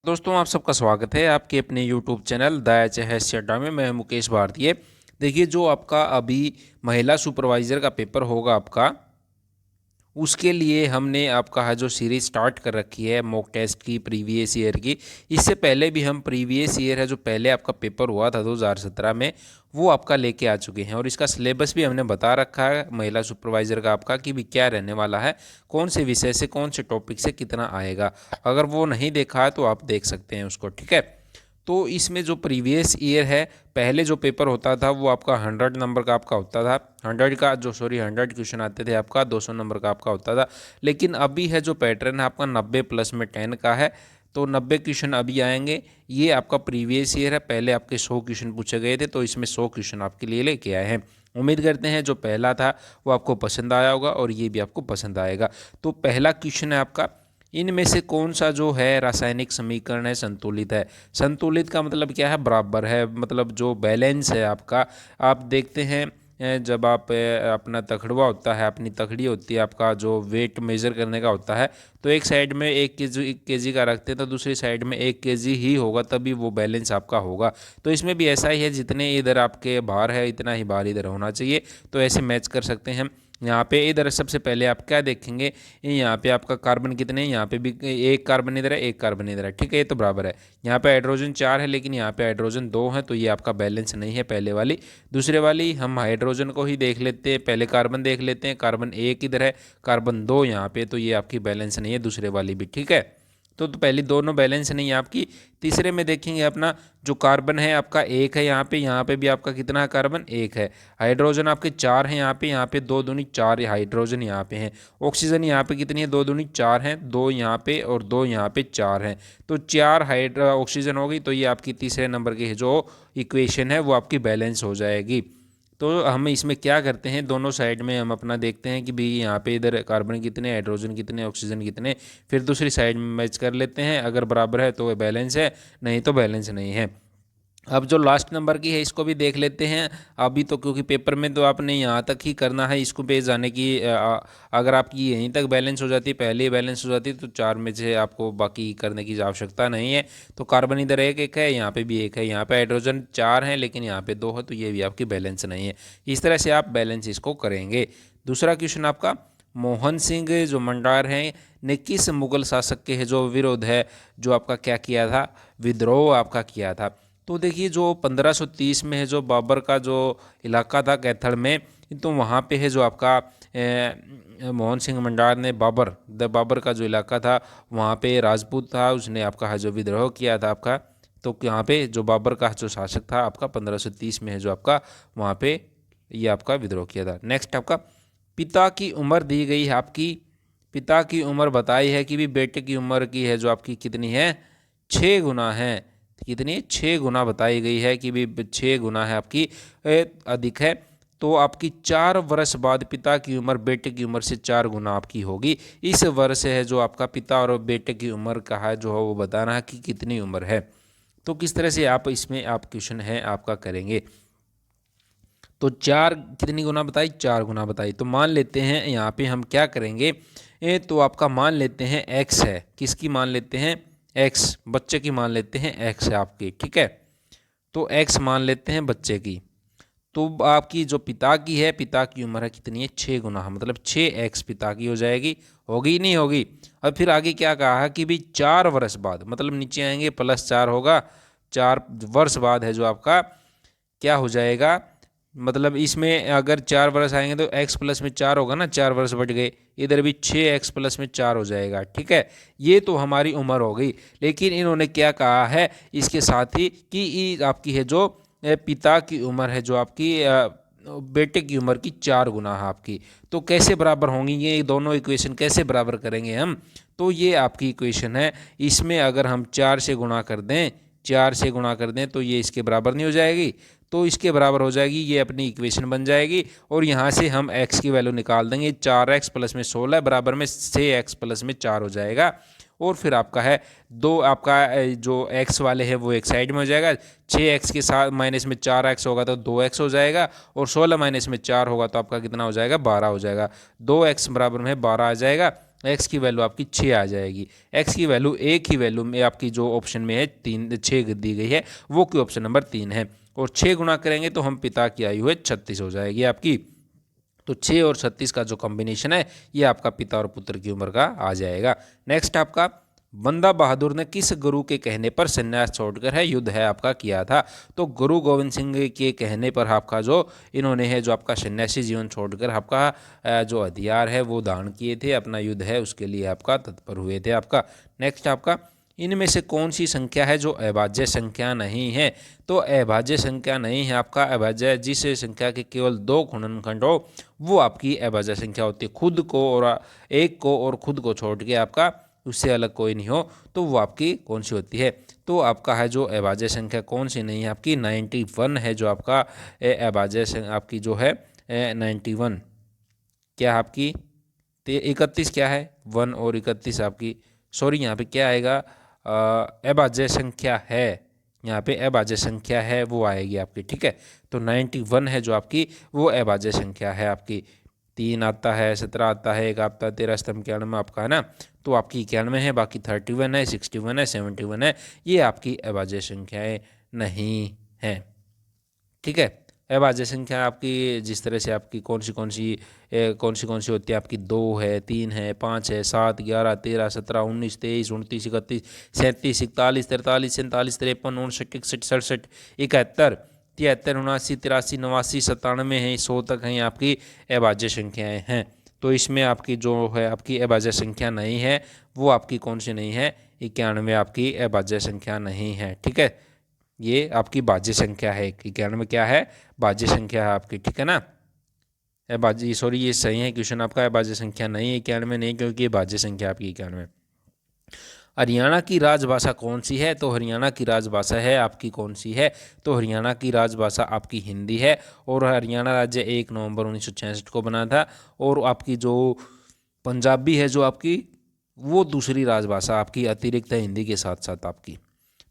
दोस्तों आप सबका स्वागत है आपके अपने यूट्यूब चैनल द एच अड्डा में। मैं मुकेश भारतीय। देखिए, जो आपका अभी महिला सुपरवाइज़र का पेपर होगा आपका, उसके लिए हमने आपका है जो सीरीज़ स्टार्ट कर रखी है मॉक टेस्ट की, प्रीवियस ईयर की। इससे पहले भी हम प्रीवियस ईयर है जो पहले आपका पेपर हुआ था 2017 में, वो आपका लेके आ चुके हैं और इसका सिलेबस भी हमने बता रखा है महिला सुपरवाइज़र का आपका कि भी क्या रहने वाला है, कौन से विषय से, कौन से टॉपिक से कितना आएगा। अगर वो नहीं देखा है तो आप देख सकते हैं उसको, ठीक है। तो इसमें जो प्रीवियस ईयर है, पहले जो पेपर होता था वो आपका 100 नंबर का आपका होता था। 100 क्वेश्चन आते थे आपका, 200 नंबर का आपका होता था। लेकिन अभी है जो पैटर्न है आपका 90 प्लस में 10 का है, तो 90 क्वेश्चन अभी आएंगे। ये आपका प्रीवियस ईयर है, पहले आपके 100 क्वेश्चन पूछे गए थे, तो इसमें 100 क्वेश्चन आपके लिए लेके आए हैं। उम्मीद करते हैं जो पहला था वो आपको पसंद आया होगा और ये भी आपको पसंद आएगा। तो पहला क्वेश्चन है आपका, इनमें से कौन सा जो है रासायनिक समीकरण है संतुलित है। संतुलित का मतलब क्या है? बराबर है, मतलब जो बैलेंस है आपका। आप देखते हैं जब आप अपना तखड़ुआ होता है, अपनी तखड़ी होती है, आपका जो वेट मेज़र करने का होता है, तो एक साइड में 1 केजी का रखते हैं तो दूसरी साइड में 1 केजी ही होगा, तभी वो बैलेंस आपका होगा। तो इसमें भी ऐसा ही है, जितने इधर आपके भार है इतना ही भार इधर होना चाहिए। तो ऐसे मैच कर सकते हैं। यहाँ पे इधर सबसे पहले आप क्या देखेंगे, यहाँ पे आपका कार्बन कितने हैं, यहाँ पे भी एक कार्बन इधर है, एक कार्बन इधर है, ठीक है, ये तो बराबर है। यहाँ पे हाइड्रोजन 4 है लेकिन यहाँ पे हाइड्रोजन 2 है, तो ये आपका बैलेंस नहीं है पहले वाली। दूसरे वाली हम हाइड्रोजन को ही देख लेते हैं, पहले कार्बन देख लेते हैं। कार्बन 1 इधर है, कार्बन 2 यहाँ पे, तो ये आपकी बैलेंस नहीं है दूसरे वाली भी, ठीक है। तो पहली दोनों बैलेंस नहीं है आपकी। तीसरे में देखेंगे अपना जो कार्बन है आपका 1 है, यहाँ पे भी आपका कितना है, कार्बन 1 है। हाइड्रोजन आपके 4 हैं, यहाँ पे 2 दूनी 4 हाइड्रोजन यहाँ पे हैं। ऑक्सीजन यहाँ पे कितनी है, 2 दूनी 4 हैं, 2 यहाँ पे और 2 यहाँ पे 4 हैं, तो 4 ऑक्सीजन हो गई। तो ये आपकी तीसरे नंबर की जो इक्वेशन है वो आपकी बैलेंस हो जाएगी। तो हम इसमें क्या करते हैं, दोनों साइड में हम अपना देखते हैं कि भाई यहाँ पे इधर कार्बन कितने, हाइड्रोजन कितने, ऑक्सीजन कितने, फिर दूसरी साइड में मैच कर लेते हैं। अगर बराबर है तो बैलेंस है, नहीं तो बैलेंस नहीं है। अब जो लास्ट नंबर की है इसको भी देख लेते हैं अभी, तो क्योंकि पेपर में तो आपने यहाँ तक ही करना है, इसको पे जाने की अगर आपकी यहीं तक बैलेंस हो जाती, पहले ही बैलेंस हो जाती, तो 4 में से आपको बाकी करने की आवश्यकता नहीं है। तो कार्बन इधर एक एक है, यहाँ पे भी एक है, यहाँ पे हाइड्रोजन 4 है लेकिन यहाँ पे 2 है, तो ये भी आपकी बैलेंस नहीं है। इस तरह से आप बैलेंस इसको करेंगे। दूसरा क्वेश्चन आपका, मोहन सिंह जो मंडार हैं ने किस मुगल शासक के जो विरोध है, जो आपका क्या किया था, विद्रोह आपका किया था। तो देखिए, जो 1530 में है जो बाबर का जो इलाका था कैथल में, तो वहाँ पे है जो आपका मोहन सिंह मंडार ने बाबर का जो इलाका था वहाँ पे राजपूत था, उसने आपका है जो विद्रोह किया था आपका। तो यहाँ पे जो बाबर का जो शासक था आपका 1530 में है जो आपका, वहाँ पे ये आपका विद्रोह किया था। नेक्स्ट आपका, पिता की उम्र दी गई है आपकी। पिता की उम्र बताई है कि भी बेटे की उम्र की है जो आपकी कितनी है, 6 गुना है। कितनी, 6 गुना बताई गई है कि भी 6 गुना है आपकी अधिक है। तो आपकी 4 वर्ष बाद पिता की उम्र बेटे की उम्र से 4 गुना आपकी होगी। इस वर्ष है जो आपका पिता और बेटे की उम्र का है जो है वो बताना है कि कितनी उम्र है। तो किस तरह से आप इसमें आप क्वेश्चन है आपका करेंगे। तो 4 कितनी गुना बताई, 4 गुना बताई। तो मान लेते हैं यहाँ पे हम क्या करेंगे, तो आपका मान लेते हैं x है, किसकी मान लेते हैं, x, बच्चे की मान लेते हैं x है आपकी, ठीक है। तो x मान लेते हैं बच्चे की। तो आपकी जो पिता की है, पिता की उम्र है कितनी है, 6 गुना, मतलब 6x पिता की हो जाएगी, होगी नहीं होगी। अब फिर आगे क्या कहा है कि भाई 4 वर्ष बाद, मतलब नीचे आएंगे +4 होगा, 4 वर्ष बाद है जो आपका क्या हो जाएगा, मतलब इसमें अगर 4 वर्ष आएंगे तो x प्लस में 4 होगा ना, 4 वर्ष बढ़ गए, इधर भी 6x प्लस में 4 हो जाएगा, ठीक है। ये तो हमारी उम्र हो गई। लेकिन इन्होंने क्या कहा है इसके साथ ही कि आपकी है जो पिता की उम्र है जो आपकी बेटे की उम्र की 4 गुना है आपकी। तो कैसे बराबर होंगी ये दोनों इक्वेशन, कैसे बराबर करेंगे हम। तो ये आपकी इक्वेशन है, इसमें अगर हम 4 से गुणा कर दें, 4 से गुणा कर दें तो ये इसके बराबर नहीं हो जाएगी, तो इसके बराबर हो जाएगी, ये अपनी इक्वेशन बन जाएगी। और यहाँ से हम x की वैल्यू निकाल देंगे, 4x प्लस में 16 बराबर में 6x प्लस में 4 हो जाएगा। और फिर आपका है दो, आपका जो x वाले है वो एक साइड में हो जाएगा, 6x के साथ माइनस में 4x होगा तो 2x हो जाएगा, और 16 माइनस में 4 होगा तो आपका कितना हो जाएगा, 12 हो जाएगा। 2x बराबर में 12 आ जाएगा। एक्स की वैल्यू आपकी 6 आ जाएगी। एक्स की वैल्यू एक ही वैल्यू में आपकी जो ऑप्शन में है 6 दी गई है वो की ऑप्शन नंबर 3 है। और 6 गुणा करेंगे तो हम पिता की आयु है 36 हो जाएगी आपकी। तो 6 और 36 का जो कॉम्बिनेशन है ये आपका पिता और पुत्र की उम्र का आ जाएगा। नेक्स्ट आपका बंदा बहादुर ने किस गुरु के कहने पर संन्यास छोड़कर है युद्ध है आपका किया था। तो गुरु गोविंद सिंह के कहने पर आपका जो इन्होंने है जो आपका सन्यासी जीवन छोड़कर आपका जो हथियार है वो दान किए थे, अपना युद्ध है उसके लिए आपका तत्पर हुए थे आपका। नेक्स्ट आपका इनमें से कौन सी संख्या है जो अभाज्य संख्या नहीं है। तो अभाज्य संख्या नहीं है आपका अभाज्य जिस संख्या के केवल 2 गुणनखंड हो वो आपकी अभाज्य संख्या होती है। खुद को और एक को और खुद को छोड़ के आपका उससे अलग कोई नहीं हो तो वो आपकी कौन सी होती है। तो आपका है जो अभाज्य संख्या कौन सी नहीं है आपकी 91 है जो आपका अभाज्य आपकी जो है 91 क्या आपकी 31 क्या है 1 और 31 आपकी सॉरी यहाँ पे क्या आएगा अभाज्य संख्या है, यहाँ पे अभाज्य संख्या है वो आएगी आपकी। ठीक है, तो 91 है जो आपकी वो अभाज्य संख्या है आपकी। 3 आता है, 17 आता है, 1 आता है, 13 स्तंभ 91 आपका है ना। तो आपकी 91 है, बाकी 31 है, 61 है, 71 है, ये आपकी अभाज्य संख्याएं नहीं हैं। ठीक है, अभाज्य संख्या आपकी जिस तरह से आपकी कौन सी कौन सी होती है आपकी 2 है, 3 है, 5 है, 7, 11, 13, 17, 19, 23, 29, 31, 37, 41, 43, 47, 53, 59, 61, 67, 71, 73, 79, 83, 89, 97 है, 100 तक हैं आपकी अभाज्य संख्याएं हैं। तो इसमें आपकी जो है आपकी अभाज्य संख्या नहीं है वो आपकी कौन सी नहीं है 91 आपकी अभाज्य संख्या नहीं है। ठीक है, ये आपकी भाज्य संख्या है। 91 क्या है भाज्य संख्या है आपकी। ठीक है ना, भाज्य सॉरी ये सही है क्वेश्चन आपका भाज्य संख्या नहीं है 91 नहीं क्योंकि ये भाज्य संख्या आपकी 91। हरियाणा की राजभाषा कौन सी है। तो हरियाणा की राजभाषा है आपकी कौन सी है। तो हरियाणा की राजभाषा आपकी हिंदी है और हरियाणा राज्य 1 नवंबर 1966 को बना था। और आपकी जो पंजाबी है जो आपकी वो दूसरी राजभाषा आपकी अतिरिक्त है हिंदी के साथ साथ आपकी।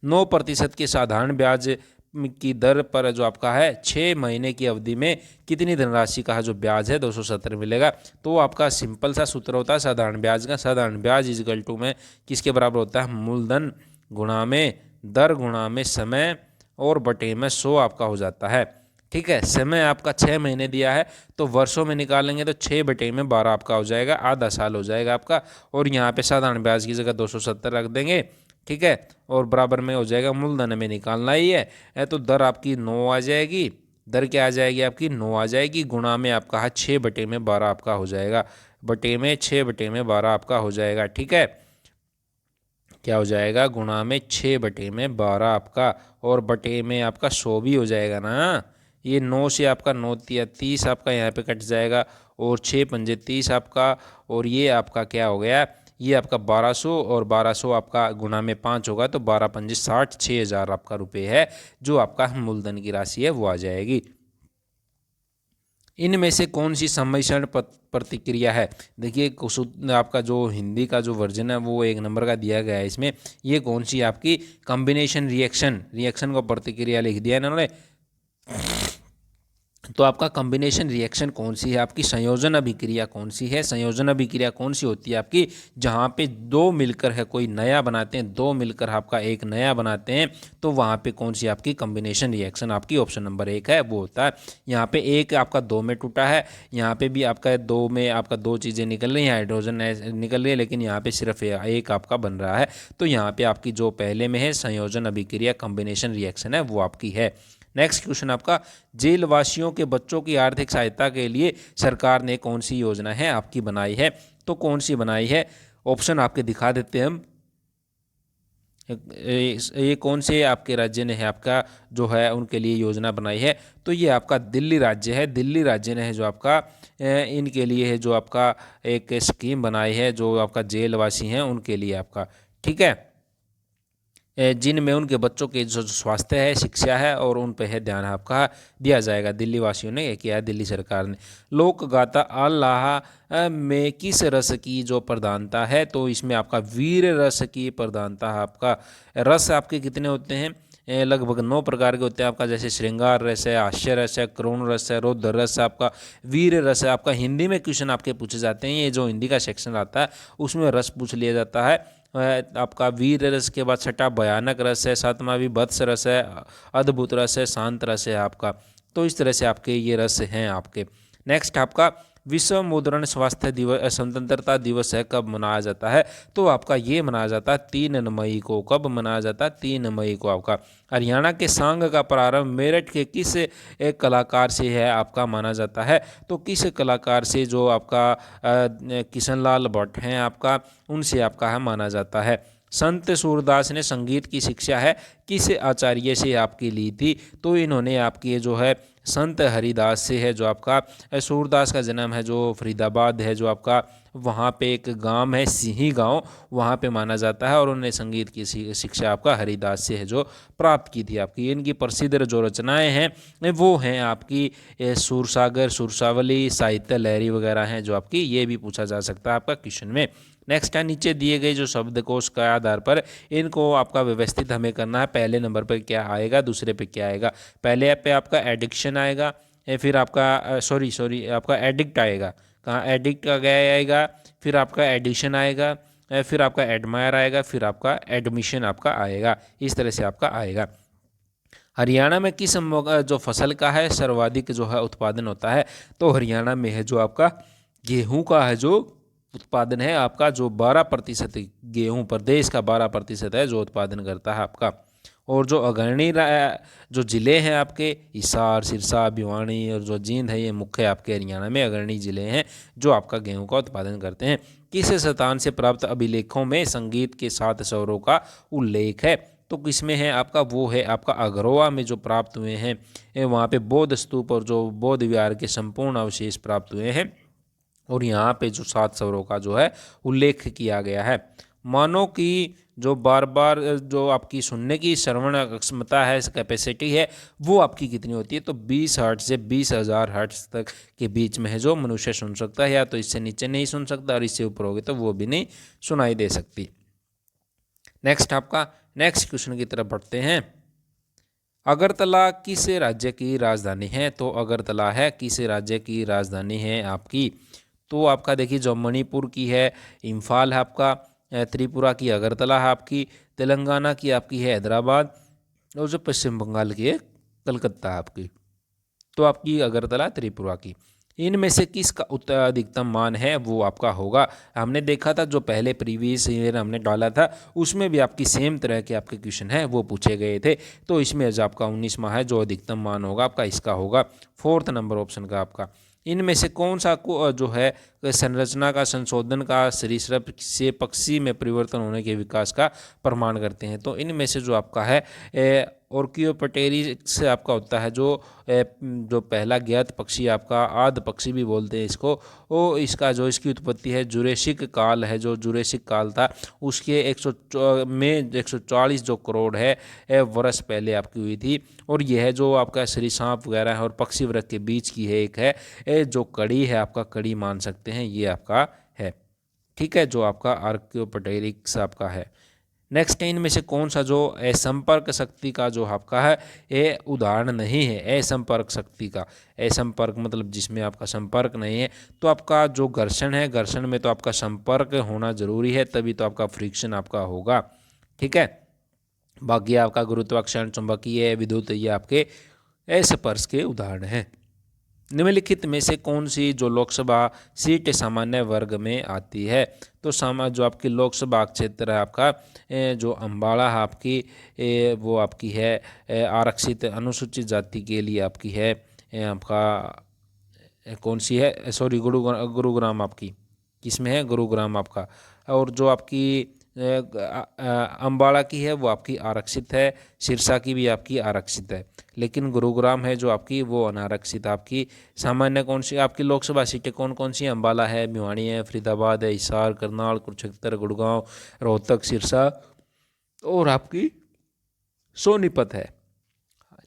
9% के साधारण ब्याज की दर पर जो आपका है 6 महीने की अवधि में कितनी धनराशि का जो ब्याज है 270 मिलेगा। तो आपका सिंपल सा सूत्र होता है साधारण ब्याज का। साधारण ब्याज इजकल टू में किसके बराबर होता है मूलधन गुणा में दर गुणा में समय और बटे में 100 आपका हो जाता है। ठीक है, समय आपका 6 महीने दिया है तो वर्षों में निकालेंगे तो 6 बटे में 12 आपका हो जाएगा, आधा साल हो जाएगा आपका। और यहाँ पे साधारण ब्याज की जगह 270 रख देंगे। ठीक है, और बराबर में हो जाएगा मूलधन में निकालना ही है तो दर आपकी 9 आ जाएगी। दर क्या आ जाएगी आपकी 9 आ जाएगी गुणा में आपका है 6 बटे में 12 आपका हो जाएगा, बटे में 6 बटे में 12 आपका हो जाएगा। ठीक है, क्या हो जाएगा गुणा में 6 बटे में 12 आपका और बटे में आपका 100 भी हो जाएगा ना। ये 9 से आपका 9 तिया 30 आपका यहाँ पे कट जाएगा और 6 पंजे 30 आपका और ये आपका क्या हो गया ये आपका 1200 और 1200 आपका गुणा में 5 होगा तो 12 पंजे 60 6000 आपका रुपये है जो आपका मूलधन की राशि है वो आ जाएगी। इनमें से कौन सी सम्मिश्रण प्रतिक्रिया है। देखिए आपका जो हिंदी का जो वर्जन है वो 1 नंबर का दिया गया है इसमें। ये कौन सी आपकी कॉम्बिनेशन रिएक्शन को प्रतिक्रिया लिख दिया इन्होंने। तो आपका कॉम्बिनेशन रिएक्शन कौन सी है आपकी संयोजन अभिक्रिया कौन सी है। संयोजन अभिक्रिया कौन सी होती है आपकी जहाँ पे 2 मिलकर है कोई नया बनाते हैं, 2 मिलकर आपका एक नया बनाते हैं तो वहाँ पे कौन सी आपकी कॉम्बिनेशन रिएक्शन आपकी ऑप्शन नंबर 1 है वो होता है। यहाँ पे 1 आपका 2 में टूटा है, यहाँ पे भी आपका 2 में आपका 2 चीज़ें निकल रही हैं हाइड्रोजन निकल रही है लेकिन यहाँ पे सिर्फ 1 आपका बन रहा है। तो यहाँ पे आपकी जो पहले में है संयोजन अभिक्रिया कॉम्बिनेशन रिएक्शन है वो आपकी है। नेक्स्ट क्वेश्चन आपका जेलवासियों के बच्चों की आर्थिक सहायता के लिए सरकार ने कौन सी योजना है आपकी बनाई है। तो कौन सी बनाई है ऑप्शन आपके दिखा देते हैं हम। ये कौन से आपके राज्य ने है आपका जो है उनके लिए योजना बनाई है। तो ये आपका दिल्ली राज्य है। दिल्ली राज्य ने है जो आपका इनके लिए है जो आपका एक स्कीम बनाई है जो आपका जेलवासी हैं उनके लिए आपका। ठीक है, जिनमें उनके बच्चों के जो स्वास्थ्य है शिक्षा है और उन पर है ध्यान आपका दिया जाएगा। दिल्ली वासियों ने किया है दिल्ली सरकार ने। लोक गाथा अल्लाह में किस रस की जो प्रधानता है। तो इसमें आपका वीर रस की प्रधानता है आपका। रस आपके कितने होते हैं लगभग 9 प्रकार के होते हैं आपका, जैसे श्रृंगार रस है, हास्य रस है, करुण रस है, रौद्र रस है, आपका वीर रस है। आपका हिंदी में क्वेश्चन आपके पूछे जाते हैं, ये जो हिंदी का सेक्शन आता है उसमें रस पूछ लिया जाता है। आपका वीर रस के बाद छठा भयानक रस है, सातवां विभत्स रस है, अद्भुत रस है, शांत रस है आपका। तो इस तरह से आपके ये रस हैं आपके। नेक्स्ट आपका विश्व मुद्रण स्वास्थ्य दिवस स्वतंत्रता दिवस है, कब मनाया जाता है? तो आपका ये मनाया जाता है 3 मई को। कब मनाया जाता है? 3 मई को। आपका हरियाणा के सांग का प्रारंभ मेरठ के किस एक कलाकार से है आपका माना जाता है? तो किस कलाकार से, जो आपका किशन लाल भट्ट हैं आपका, उनसे आपका है माना जाता है। संत सूरदास ने संगीत की शिक्षा है किस आचार्य से आपकी ली थी? तो इन्होंने आपकी जो है संत हरिदास से है। जो आपका सूरदास का जन्म है जो फरीदाबाद है, जो आपका वहाँ पे एक गांव है सिही गांव, वहाँ पे माना जाता है। और उन्होंने संगीत की शिक्षा आपका हरिदास से है जो प्राप्त की थी आपकी। इनकी प्रसिद्ध जो रचनाएं हैं वो हैं आपकी सूरसागर, सुरसावली, साहित्य लहरी वगैरह हैं जो आपकी, ये भी पूछा जा सकता है आपका क्वेश्चन में। नेक्स्ट है, नीचे दिए गए जो शब्दकोश के आधार पर इनको आपका व्यवस्थित हमें करना है। पहले नंबर पर क्या आएगा, दूसरे पे क्या आएगा? पहले पे आपका एडिक्शन आएगा, फिर आपका सॉरी आपका एडिक्ट आएगा। कहाँ एडिक्ट का गया आएगा, फिर आपका एडिशन आएगा, फिर आपका एडमायर आएगा, फिर आपका एडमिशन आपका आएगा। इस तरह से आपका आएगा। हरियाणा में किस जो फसल का है सर्वाधिक जो है उत्पादन होता है? तो हरियाणा में है जो आपका गेहूं का है जो उत्पादन है आपका, जो 12% गेहूं प्रदेश का 12% है जो उत्पादन करता है आपका। और जो अग्रणी जो ज़िले हैं आपके हिसार, सिरसा, भिवानी और जो जींद है, ये मुख्य आपके हरियाणा में अग्रणी ज़िले हैं जो आपका गेहूं का उत्पादन करते हैं। किस स्थान से प्राप्त अभिलेखों में संगीत के 7 स्वरों का उल्लेख है? तो किसमें है आपका? वो है आपका अग्रोहा में जो प्राप्त हुए हैं। वहाँ पे बौद्ध स्तूप और जो बौद्ध विहार के संपूर्ण अवशेष प्राप्त हुए हैं, और यहाँ पे जो 7 स्वरों का जो है उल्लेख किया गया है। मानो कि जो बार बार जो आपकी सुनने की श्रवण क्षमता है, कैपेसिटी है, वो आपकी कितनी होती है? तो 20 हर्ट्ज से 20,000 हर्ट्ज तक के बीच में है जो मनुष्य सुन सकता है। या तो इससे नीचे नहीं सुन सकता, और इससे ऊपर होगी तो वो भी नहीं सुनाई दे सकती। नेक्स्ट आपका नेक्स्ट क्वेश्चन की तरफ बढ़ते हैं। अगरतला किस राज्य की राजधानी है? तो अगरतला है किस राज्य की राजधानी है आपकी? तो आपका देखिए, जो मणिपुर की है इम्फाल है आपका, त्रिपुरा की अगरतला है आपकी, तेलंगाना की आपकी है हैदराबाद, और जो पश्चिम बंगाल की है कलकत्ता है आपकी। तो आपकी अगरतला, त्रिपुरा की। इनमें से किसका अधिकतम मान है वो आपका होगा? हमने देखा था जो पहले प्रीवियस ईयर हमने डाला था उसमें भी आपकी सेम तरह के आपके क्वेश्चन है वो पूछे गए थे। तो इसमें जो आपका 19वां है जो अधिकतम मान होगा आपका, इसका होगा 4th नंबर ऑप्शन का आपका। इनमें से कौन सा को जो है संरचना का संशोधन का सरीसृप से पक्षी में परिवर्तन होने के विकास का प्रमाण करते हैं? तो इनमें से जो आपका है ऑर्कियोपटेरिक्स से आपका होता है जो पहला ज्ञात पक्षी आपका, आद पक्षी भी बोलते हैं इसको। वो इसका जो इसकी उत्पत्ति है जुरेसिक काल है, जो जुरेसिक काल था उसके 140 जो करोड़ है वर्ष पहले आपकी हुई थी। और यह है जो आपका श्री सांप वगैरह है और पक्षी वर्ग के बीच की है एक है जो कड़ी है आपका, कड़ी मान सकते हैं ये आपका है। ठीक है, जो आपका आर्कियोपटेरिक्स आपका है। नेक्स्ट है, इनमें से कौन सा जो असंपर्क शक्ति का जो आपका है ये उदाहरण नहीं है? असंपर्क शक्ति का, असंपर्क मतलब जिसमें आपका संपर्क नहीं है। तो आपका जो घर्षण है, घर्षण में तो आपका संपर्क होना जरूरी है, तभी तो आपका फ्रिक्शन आपका होगा। ठीक है, बाकी आपका गुरुत्वाकर्षण, चुंबकीय, विद्युत, ये आपके असंपर्क के उदाहरण हैं। निम्नलिखित में से कौन सी जो लोकसभा सीट सामान्य वर्ग में आती है? तो जो आपकी लोकसभा क्षेत्र है आपका जो अम्बाला है आपकी, वो आपकी है आरक्षित अनुसूचित जाति के लिए आपकी है आपका कौन सी है? सॉरी, गुरुग्राम आपकी किसमें है? गुरुग्राम आपका। और जो आपकी अम्बाला की है वो आपकी आरक्षित है, सिरसा की भी आपकी आरक्षित है, लेकिन गुरुग्राम है जो आपकी वो अनारक्षित आपकी। सामान्य कौन सी आपकी लोकसभा सीटें कौन कौन सी? अम्बाला है, भिवानी है, फरीदाबाद है, हिसार, करनाल, कुरुक्षेत्र, गुड़गांव, रोहतक, सिरसा और आपकी सोनीपत है।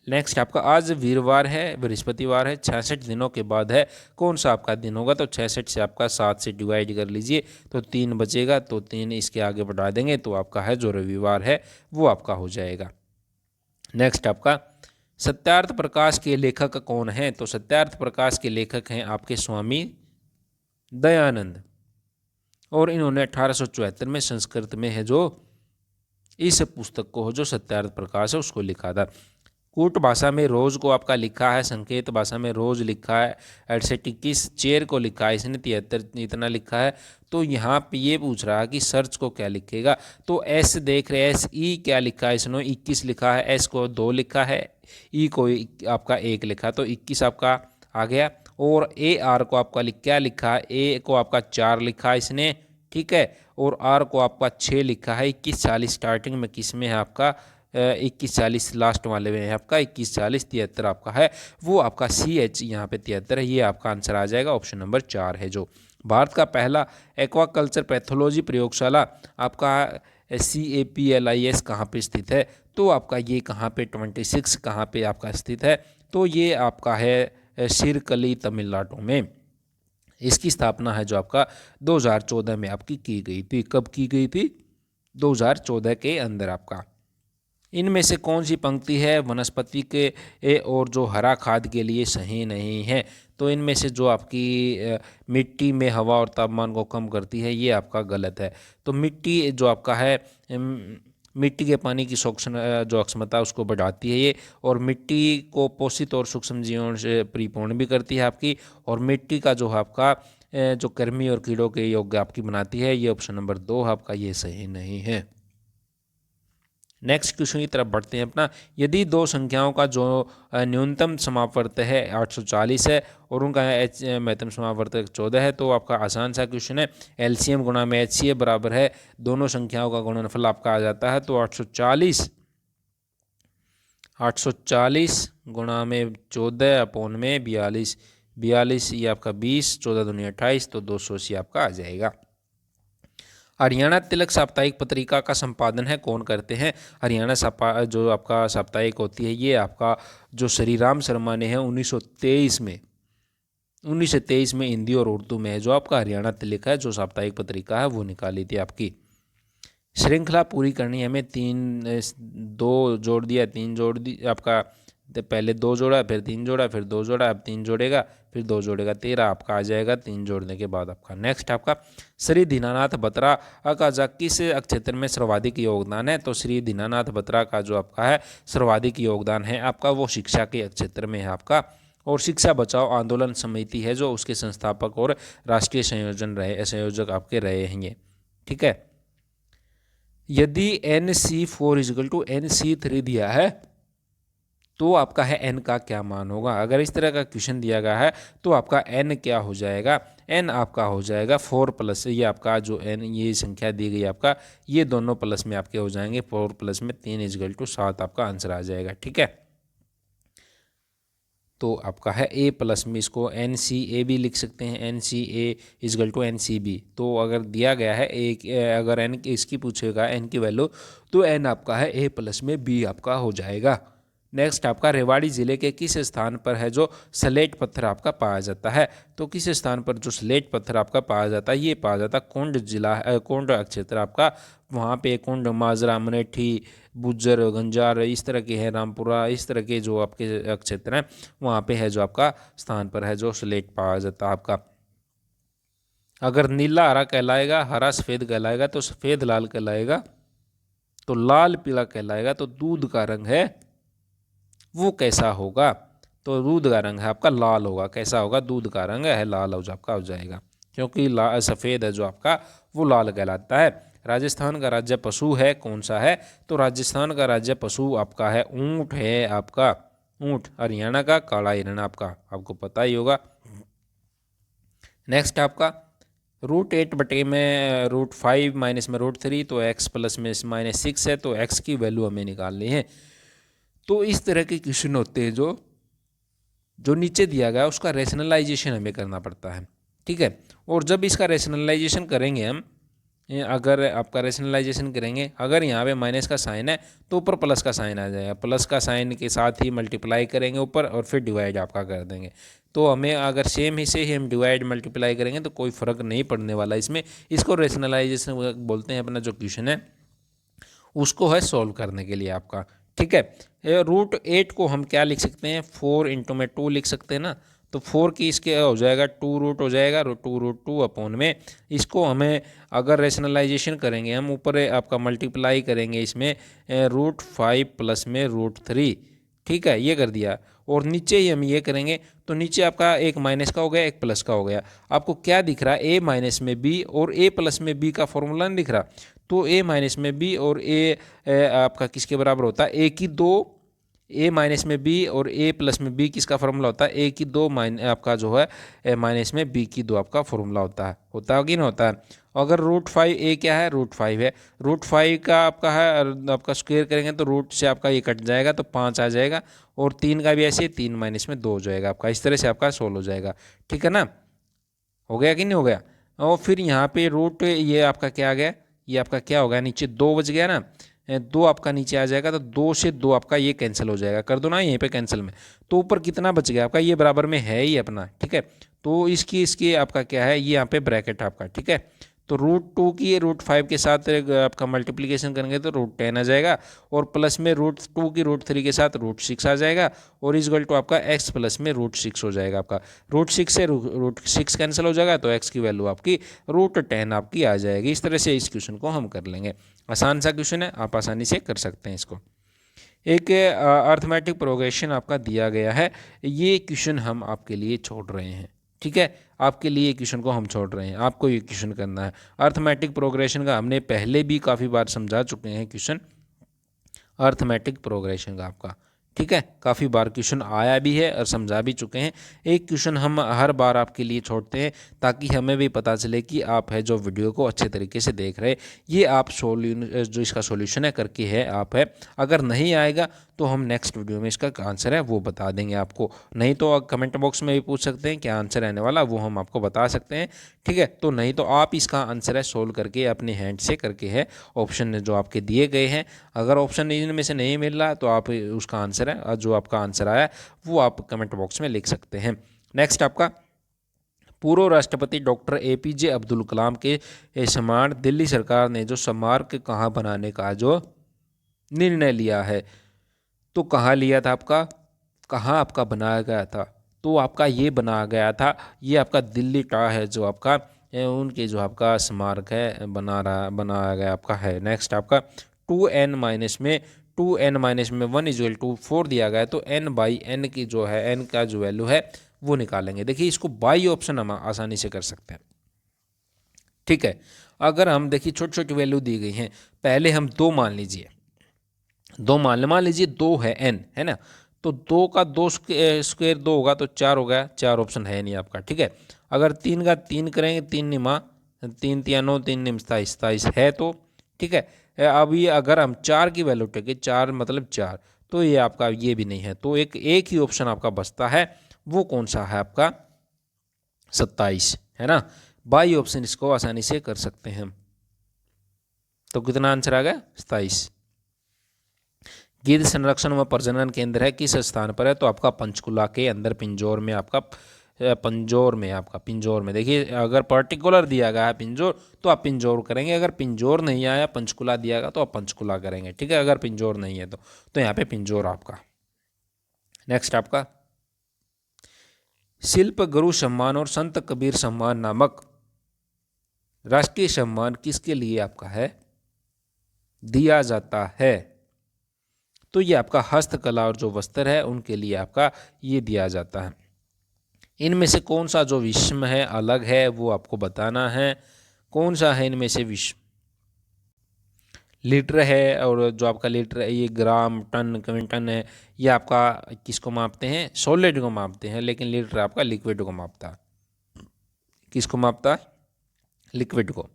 नेक्स्ट आपका आज वीरवार है, बृहस्पतिवार है, 66 दिनों के बाद है, कौन सा आपका दिन होगा? तो 66 से आपका 7 से डिवाइड कर लीजिए तो 3 बचेगा, तो 3 इसके आगे बढ़ा देंगे तो आपका है जो रविवार है वो आपका हो जाएगा। नेक्स्ट आपका सत्यार्थ प्रकाश के लेखक कौन हैं? तो सत्यार्थ प्रकाश के लेखक हैं आपके स्वामी दयानंद, और इन्होंने 1874 में संस्कृत में है जो इस पुस्तक को जो सत्यार्थ प्रकाश है उसको लिखा था। कूट भाषा में रोज को आपका लिखा है, संकेत भाषा में रोज लिखा है, 68 चेयर को लिखा है इसने 73 इतना लिखा है। तो यहाँ पे ये पूछ रहा है कि सर्च को क्या लिखेगा, तो एस देख रहे हैं, एस ई क्या लिखा है इसने 21 लिखा है, एस को 2 लिखा है, ई को आपका 1 लिखा, तो 21 आपका आ गया। और ए आर को आपका क्या लिखा है, ए को आपका 4 लिखा है इसने, ठीक है, और आर को आपका 6 लिखा है। 2140 स्टार्टिंग में किस में है आपका, 2140 लास्ट वाले में है आपका 2140 आपका है, वो आपका सी एच यहाँ पे 73 है, ये आपका आंसर आ जाएगा। ऑप्शन नंबर 4 है जो। भारत का पहला एक्वाकल्चर पैथोलॉजी प्रयोगशाला आपका CAPLIS कहाँ पे स्थित है? तो आपका ये कहाँ पे 26 कहाँ पे आपका स्थित है? तो ये आपका है सिरकली तमिलनाडु में। इसकी स्थापना है जो आपका 2014 में आपकी की गई थी। कब की गई थी? 2014 के अंदर आपका। इनमें से कौन सी पंक्ति है वनस्पति के और जो हरा खाद के लिए सही नहीं है? तो इनमें से जो आपकी मिट्टी में हवा और तापमान को कम करती है ये आपका गलत है। तो मिट्टी जो आपका है मिट्टी के पानी की जो अक्षमता उसको बढ़ाती है ये, और मिट्टी को पोषित और सूक्ष्म जीवों से परिपूर्ण भी करती है आपकी, और मिट्टी का जो आपका जो कृमि और कीड़ों के योग्य आपकी बनाती है। ये ऑप्शन नंबर 2 आपका ये सही नहीं है। नेक्स्ट क्वेश्चन की तरफ बढ़ते हैं अपना। यदि दो संख्याओं का जो न्यूनतम समापवर्त है 840 है और उनका महत्तम समापवर्त 14 है, तो आपका आसान सा क्वेश्चन है। LCM गुणा में HCF बराबर है, दोनों संख्याओं का गुणनफल आपका आ जाता है। तो 840 गुणा में 14 अपॉन में 42 ये आपका 20, 14 दूनी 28, तो 280 आपका आ जाएगा। हरियाणा तिलक साप्ताहिक पत्रिका का संपादन है कौन करते हैं? हरियाणा जो आपका साप्ताहिक होती है ये आपका जो श्री राम शर्मा ने है 1923 में हिंदी और उर्दू में है जो आपका हरियाणा तिलक है जो साप्ताहिक पत्रिका है वो निकाली थी आपकी। श्रृंखला पूरी करनी है हमें, 2 जोड़ दिया, 3 जोड़ दिया आपका, पहले 2 जोड़ा, फिर 3 जोड़ा, फिर 2 जोड़ा, अब 3 जोड़ेगा, फिर 2 जोड़ेगा, 13 आपका आ जाएगा 3 जोड़ने के बाद आपका। नेक्स्ट आपका श्री दीनानाथ बत्रा का किस क्षेत्र में सर्वाधिक योगदान है? तो श्री दीनानाथ बत्रा का जो आपका है सर्वाधिक योगदान है आपका वो शिक्षा के क्षेत्र में है आपका, और शिक्षा बचाओ आंदोलन समिति है जो उसके संस्थापक और राष्ट्रीय संयोजक आपके रहे हैं ये, ठीक है। यदि NC4 = NC3 दिया है तो आपका है n का क्या मान होगा? अगर इस तरह का क्वेश्चन दिया गया है तो आपका n क्या हो जाएगा? n आपका हो जाएगा 4 प्लस, ये आपका जो n ये संख्या दी गई आपका ये दोनों प्लस में आपके हो जाएंगे, 4 प्लस में 3 = 7 आपका आंसर आ जाएगा, ठीक है। तो आपका है a प्लस में इसको NCA भी लिख सकते हैं, NCA = NCB। तो अगर दिया गया है अगर n इसकी पूछेगा n की वैल्यू तो n आपका है a प्लस में b आपका हो जाएगा। नेक्स्ट आपका रेवाड़ी जिले के किस स्थान पर है जो स्लेट पत्थर आपका पाया जाता है? तो किस स्थान पर जो स्लेट पत्थर आपका पाया जाता है ये पाया जाता है कुंड जिला कुंड क्षेत्र आपका, वहाँ पे कुंड, माजरा, मनेठी, बुज्जर, गंजार इस तरह के हैं, रामपुरा इस तरह के जो आपके क्षेत्र हैं वहाँ पे है जो आपका स्थान पर है जो स्लेट पाया जाता है आपका। अगर नीला हरा कहलाएगा, हरा सफ़ेद कहलाएगा, तो सफ़ेद लाल कहलाएगा, तो लाल पीला कहलाएगा, तो दूध का रंग है वो कैसा होगा? तो दूध का रंग है आपका लाल होगा। कैसा होगा? दूध का रंग है लाल हो आपका हो जाएगा, क्योंकि सफ़ेद है जो आपका वो लाल कहलाता है। राजस्थान का राज्य पशु है कौन सा है? तो राजस्थान का राज्य पशु आपका है ऊँट है आपका, ऊँट। हरियाणा का काला हिरण आपको पता ही होगा। नेक्स्ट आपका √8 बटे में √5 माइनस में √3, तो x प्लस में -6 है, तो x की वैल्यू हमें निकालनी है। तो इस तरह के क्वेश्चन होते हैं जो नीचे दिया गया उसका रैशनलाइजेशन हमें करना पड़ता है, ठीक है। और जब इसका रैशनलाइजेशन करेंगे हम, अगर आपका रैशनलाइजेशन करेंगे, अगर यहाँ पे माइनस का साइन है तो ऊपर प्लस का साइन आ जाएगा, प्लस का साइन के साथ ही मल्टीप्लाई करेंगे ऊपर और फिर डिवाइड आपका कर देंगे। तो हमें अगर सेम ही से ही हम डिवाइड मल्टीप्लाई करेंगे तो कोई फ़र्क नहीं पड़ने वाला इसमें। इसको रैशनलाइजेशन बोलते हैं अपना जो क्वेश्चन है उसको है सॉल्व करने के लिए आपका, ठीक है। रूट 8 को हम क्या लिख सकते हैं, 4 इंटू में 2 लिख सकते हैं ना, तो 4 की इसके हो जाएगा 2 रूट हो जाएगा, 2 रूट 2 अपॉन में इसको हमें अगर रेशनलाइजेशन करेंगे हम ऊपर आपका मल्टीप्लाई करेंगे इसमें रूट 5 प्लस में रूट 3, ठीक है, ये कर दिया। और नीचे ही हम ये करेंगे तो नीचे आपका एक माइनस का हो गया, एक प्लस का हो गया। आपको क्या दिख रहा है, ए माइनस में बी और ए प्लस में बी का फॉर्मूला नहीं दिख रहा, तो ए माइनस में बी और ए आपका किसके बराबर होता है, ए की 2, ए माइनस में बी और ए प्लस में बी किसका फॉर्मूला होता है, ए की 2 आपका जो है ए माइनस में बी की 2 आपका फॉर्मूला होता है कि नहीं होता है। अगर रूट 5 ए क्या है, रूट 5 है, रूट 5 का आपका है आपका स्क्वायर करेंगे तो रूट से आपका ये कट जाएगा तो 5 आ जाएगा, और 3 का भी ऐसे 3 माइनस में 2 हो जाएगा आपका, इस तरह से आपका सोल्व हो जाएगा, ठीक है ना, हो गया कि नहीं हो गया। और फिर यहाँ पे रूट ये आपका क्या आ गया, ये आपका क्या हो गया, नीचे 2 बच गया ना, 2 आपका नीचे आ जाएगा तो 2 से 2 आपका ये कैंसिल हो जाएगा, कर दो ना यहीं पे कैंसिल में, तो ऊपर कितना बच गया आपका, ये बराबर में है ही अपना, ठीक है। तो इसकी आपका क्या है, ये यहाँ पे ब्रैकेट आपका, ठीक है। तो रूट 2 की रूट 5 के साथ आपका मल्टीप्लिकेशन करेंगे तो रूट 10 आ जाएगा, और प्लस में रूट 2 की रूट 3 के साथ रूट 6 आ जाएगा, और इस इक्वल टू आपका x प्लस में रूट 6 हो जाएगा आपका, रूट 6 से रूट 6 कैंसिल हो जाएगा तो x की वैल्यू आपकी रूट 10 आपकी आ जाएगी। इस तरह से इस क्वेश्चन को हम कर लेंगे, आसान सा क्वेश्चन है, आप आसानी से कर सकते हैं इसको। एक अर्थमेटिक प्रोग्रेशन आपका दिया गया है, ये क्वेश्चन हम आपके लिए छोड़ रहे हैं, ठीक है, आपके लिए क्वेश्चन को हम छोड़ रहे हैं, आपको ये क्वेश्चन करना है। अर्थमेटिक प्रोग्रेशन का हमने पहले भी काफ़ी बार समझा चुके हैं क्वेश्चन, अर्थमेटिक प्रोग्रेशन का आपका, ठीक है, काफ़ी बार क्वेश्चन आया भी है और समझा भी चुके हैं। एक क्वेश्चन हम हर बार आपके लिए छोड़ते हैं ताकि हमें भी पता चले कि आप है जो वीडियो को अच्छे तरीके से देख रहे, ये आप जो इसका सॉल्यूशन है करके है आप है, अगर नहीं आएगा तो हम नेक्स्ट वीडियो में इसका आंसर है वो बता देंगे आपको, नहीं तो कमेंट बॉक्स में भी पूछ सकते हैं क्या आंसर आने वाला, वो हम आपको बता सकते हैं, ठीक है। तो नहीं तो आप इसका आंसर है सोल्व करके अपने हैंड से करके है, ऑप्शन जो आपके दिए गए हैं, अगर ऑप्शन इनमें से नहीं मिल रहा तो आप उसका आंसर है जो आपका आंसर आया वो आप कमेंट बॉक्स में लिख सकते हैं। नेक्स्ट आपका, पूर्व राष्ट्रपति डॉक्टर APJ अब्दुल कलाम के समान दिल्ली सरकार ने जो स्मारक कहाँ बनाने का जो निर्णय लिया है, तो कहाँ लिया था आपका, कहाँ आपका बनाया गया था, तो आपका ये बनाया गया था, ये आपका दिल्ली का है जो आपका उनके जो आपका स्मारक है बनाया गया आपका है। नेक्स्ट आपका 2n-1 इजल टू 4 दिया गया है, तो n/n की जो है n का जो वैल्यू है वो निकालेंगे। देखिए इसको बाई ऑप्शन हम आसानी से कर सकते हैं, ठीक है। अगर हम देखिए छोटी छोटी वैल्यू दी गई हैं, पहले हम 2 मान लीजिए, 2 मान लीजिए 2 है n है ना, तो 2 का 2 स्क्वायर 2 होगा तो 4 हो गया, 4 ऑप्शन है नहीं आपका, ठीक है। अगर 3 का 3 करेंगे, 3 निमा 3 तिया 9 3 निम 27 है, तो ठीक है। अब ये अगर हम 4 की वैल्यू उठेंगे, 4 मतलब 4, तो ये आपका ये भी नहीं है, तो एक ही ऑप्शन आपका बचता है, वो कौन सा है आपका 27 है ना, बाई ऑप्शन इसको आसानी से कर सकते हैं हम। तो कितना आंसर आ गया 27। गिद्ध संरक्षण व प्रजनन केंद्र है किस स्थान पर है, तो आपका पंचकुला के अंदर पिंजौर में आपका पिंजौर में देखिए, अगर पर्टिकुलर दिया गया है पिंजौर तो आप पिंजौर करेंगे, अगर पिंजौर नहीं आया पंचकुला दिया गया तो आप पंचकुला करेंगे, ठीक है, अगर पिंजौर नहीं है तो यहाँ पे पिंजौर आपका। नेक्स्ट आपका, शिल्प गुरु सम्मान और संत कबीर सम्मान नामक राष्ट्रीय सम्मान किसके लिए आपका है दिया जाता है, तो ये आपका हस्तकला और जो वस्त्र है उनके लिए आपका ये दिया जाता है। इनमें से कौन सा जो विषम है अलग है वो आपको बताना है, कौन सा है इनमें से विषम, लीटर है, और जो आपका लीटर है ये ग्राम टन क्विंटन है, ये आपका किसको मापते हैं, सॉलिड को मापते हैं, लेकिन लीटर आपका लिक्विड को मापता है, किसको मापता है लिक्विड को।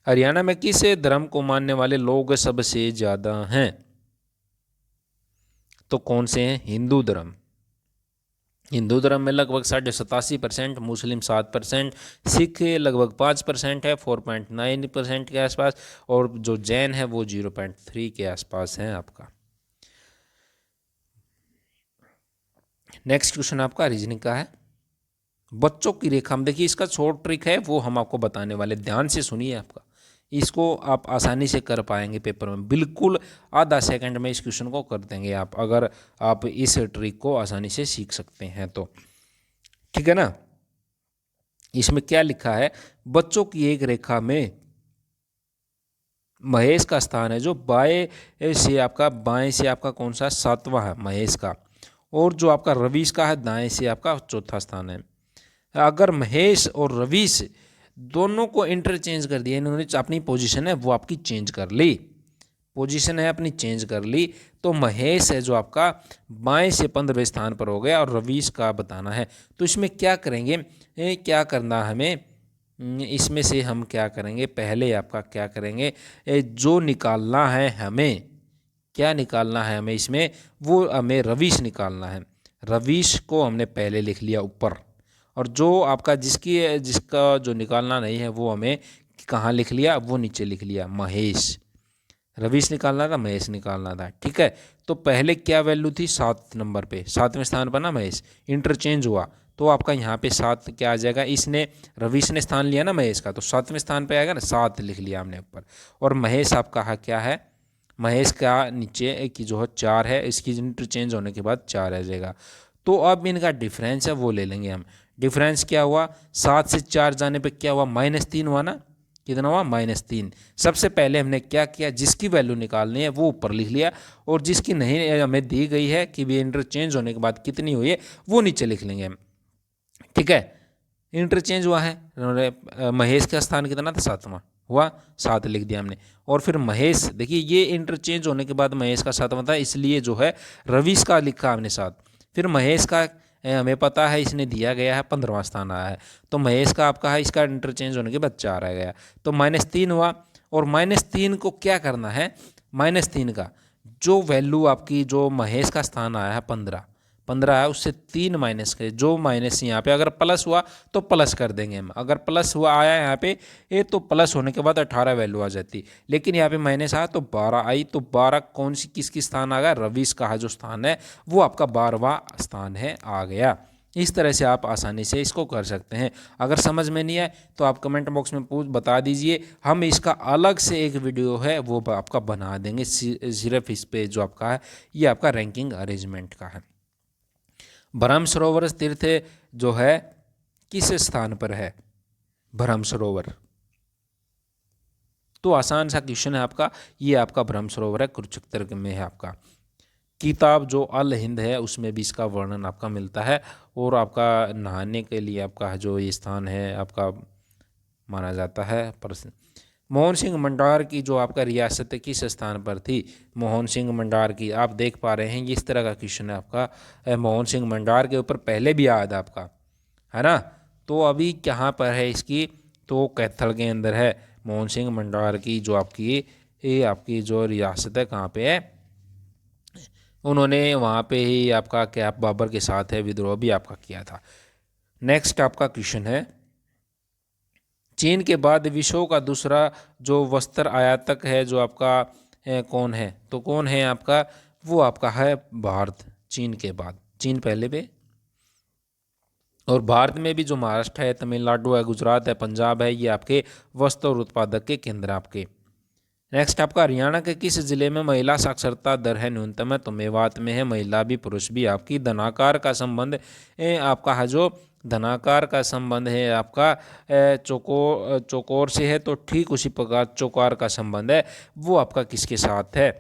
हरियाणा में किस धर्म को मानने वाले लोग सबसे ज़्यादा हैं, तो कौन से हैं, हिंदू धर्म। हिंदू धर्म में लगभग 87%, मुस्लिम 7%, सिख लगभग 5% है 4.9% के आसपास, और जो जैन है वो 0.3 के आसपास है आपका। नेक्स्ट क्वेश्चन आपका रीजनिंग का है, बच्चों की रेखा में देखिए इसका शॉर्ट ट्रिक है वो हम आपको बताने वाले, ध्यान से सुनिए आपका, इसको आप आसानी से कर पाएंगे पेपर में, बिल्कुल आधा सेकंड में इस क्वेश्चन को कर देंगे आप, अगर आप इस ट्रिक को आसानी से सीख सकते हैं तो। ठीक है ना। इसमें क्या लिखा है, बच्चों की एक रेखा में महेश का स्थान है जो बाएं से आपका कौन सा 7वां है महेश का, और जो आपका रवीश का है दाएं से आपका 4था स्थान है। अगर महेश और रवीश दोनों को इंटरचेंज कर दिया, इन्होंने अपनी पोजीशन है वो आपकी चेंज कर ली, पोजीशन है अपनी चेंज कर ली, तो महेश है जो आपका बाएं से 15वें स्थान पर हो गया और रवीश का बताना है। तो इसमें क्या करेंगे, क्या करना हमें, इसमें से हम क्या करेंगे, पहले आपका क्या करेंगे, जो निकालना है हमें, क्या निकालना है हमें इसमें, वो हमें रवीश निकालना है। रवीश को हमने पहले लिख लिया ऊपर, और जो आपका जिसका जो निकालना नहीं है वो हमें कहाँ लिख लिया, वो नीचे लिख लिया महेश। रवीश निकालना था, महेश निकालना था। ठीक है, तो पहले क्या वैल्यू थी, 7 नंबर पे, 7वें स्थान पर ना महेश, इंटरचेंज हुआ तो आपका यहाँ पे 7 क्या आ जाएगा, इसने रवीश ने स्थान लिया ना महेश का, तो 7वें स्थान पे आएगा ना, 7 लिख लिया हमने ऊपर। और महेश आपका क्या है, महेश का नीचे की जो है 4 है, इसकी इंटरचेंज होने के बाद 4 आ जाएगा। तो अब इनका डिफरेंस है वो ले लेंगे हम। डिफरेंस क्या हुआ, 7 से 4 जाने पे क्या हुआ, -3 हुआ ना, कितना हुआ, -3। सबसे पहले हमने क्या किया, जिसकी वैल्यू निकालनी है वो ऊपर लिख लिया, और जिसकी नहीं हमें दी गई है कि भी इंटरचेंज होने के बाद कितनी हुई है वो नीचे लिख लेंगे हम। ठीक है, इंटरचेंज हुआ है, महेश का स्थान कितना था, 7वां हुआ, 7 लिख दिया हमने। और फिर महेश, देखिए ये इंटरचेंज होने के बाद महेश का 7वां था, इसलिए जो है रवीश का लिखा हमने 7। फिर महेश का हमें पता है इसने दिया गया है 15वां स्थान आया है, तो महेश का आपका है, इसका इंटरचेंज होने के बाद 4 आ गया, तो -3 हुआ। और -3 को क्या करना है, -3 का जो वैल्यू आपकी जो महेश का स्थान आया है 15 है, उससे 3 माइनस करें, जो माइनस यहाँ पे अगर प्लस हुआ तो प्लस कर देंगे हम, अगर प्लस हुआ आया यहाँ पे ये तो प्लस होने के बाद 18 वैल्यू आ जाती, लेकिन यहाँ पे माइनस आया तो 12 आई, तो 12 कौन सी किसकी स्थान आ गया, रवीश का जो स्थान है वो आपका 12वां स्थान है आ गया। इस तरह से आप आसानी से इसको कर सकते हैं। अगर समझ में नहीं आए तो आप कमेंट बॉक्स में बता दीजिए, हम इसका अलग से एक वीडियो है वो आपका बना देंगे, सिर्फ इस पे जो आपका है ये आपका रैंकिंग अरेंजमेंट का है। ब्रह्म सरोवर तीर्थ जो है किस स्थान पर है, ब्रह्म सरोवर, तो आसान सा क्वेश्चन है आपका, ये आपका ब्रह्म सरोवर है, कुरुक्षेत्र में है आपका। किताब जो अल हिंद है उसमें भी इसका वर्णन आपका मिलता है, और आपका नहाने के लिए आपका जो ये स्थान है आपका माना जाता है। मोहन सिंह मंडार की जो आपका रियासत किस स्थान पर थी, मोहन सिंह मंडार की, आप देख पा रहे हैं इस तरह का क्वेश्चन है आपका, मोहन सिंह मंडार के ऊपर पहले भी आया था आपका, है ना। तो अभी कहाँ पर है इसकी, तो कैथल के अंदर है मोहन सिंह मंडार की जो आपकी जो रियासत है, कहाँ पे है, उन्होंने वहाँ पे ही आपका क्या बाबर के साथ है विद्रोह भी आपका किया था। नेक्स्ट आपका क्वेश्चन है, चीन के बाद विश्व का दूसरा जो वस्त्र आयातक है जो आपका कौन है, तो कौन है आपका, वो आपका है भारत, चीन के बाद, चीन पहले पे, और भारत में भी जो महाराष्ट्र है, तमिलनाडु है, गुजरात है, पंजाब है, ये आपके वस्त्र और उत्पादक के केंद्र आपके। नेक्स्ट आपका हरियाणा के किस जिले में महिला साक्षरता दर है न्यूनतम है, तो मेवात में है, महिला भी पुरुष भी आपकी। धनाकार का संबंध आपका है, जो धनाकार का संबंध है आपका चौकोर से है, तो ठीक उसी प्रकार चौकार का संबंध है वो आपका किसके साथ है,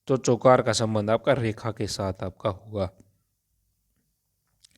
तो चौकार का संबंध आपका रेखा के साथ आपका होगा।